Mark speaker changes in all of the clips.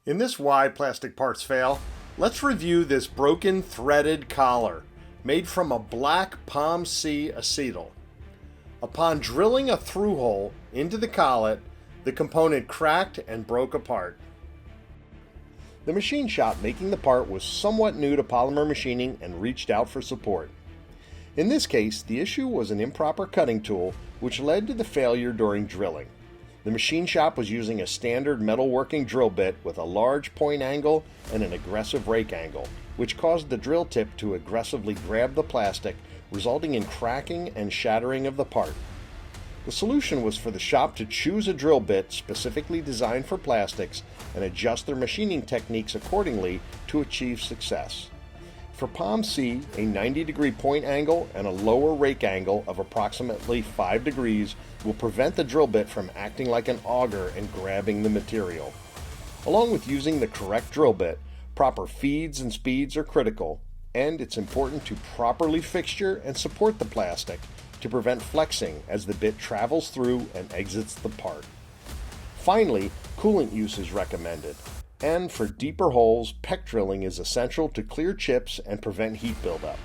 Speaker 1: In this Why Plastic Parts Fail, let's review this broken threaded collar made from a black POMC acetal. Upon drilling a through hole into the collet, the component cracked and broke apart. The machine shop making the part was somewhat new to polymer machining and reached out for support. In this case, the issue was an improper cutting tool, which led to the failure during drilling. The machine shop was using a standard metalworking drill bit with a large point angle and an aggressive rake angle, which caused the drill tip to aggressively grab the plastic, resulting in cracking and shattering of the part. The solution was for the shop to choose a drill bit specifically designed for plastics and adjust their machining techniques accordingly to achieve success. For POMC, a 90-degree point angle and a lower rake angle of approximately 5 degrees will prevent the drill bit from acting like an auger and grabbing the material. Along with using the correct drill bit, proper feeds and speeds are critical, and it's important to properly fixture and support the plastic to prevent flexing as the bit travels through and exits the part. Finally, coolant use is recommended. And for deeper holes, peck drilling is essential to clear chips and prevent heat buildup.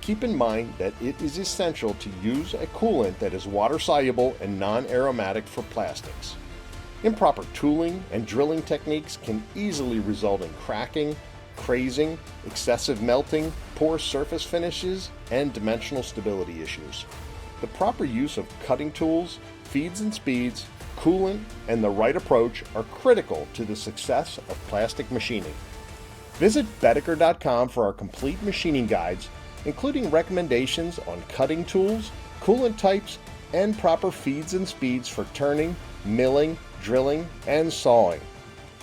Speaker 1: Keep in mind that it is essential to use a coolant that is water-soluble and non-aromatic for plastics. Improper tooling and drilling techniques can easily result in cracking, crazing, excessive melting, poor surface finishes, and dimensional stability issues. The proper use of cutting tools, feeds and speeds, coolant, and the right approach are critical to the success of plastic machining. Visit Bedecker.com for our complete machining guides, including recommendations on cutting tools, coolant types, and proper feeds and speeds for turning, milling, drilling, and sawing.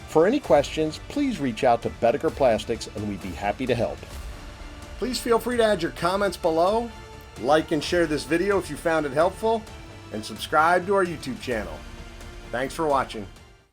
Speaker 1: For any questions, please reach out to Bedecker Plastics and we'd be happy to help. Please feel free to add your comments below, like and share this video if you found it helpful, and subscribe to our YouTube channel. Thanks for watching.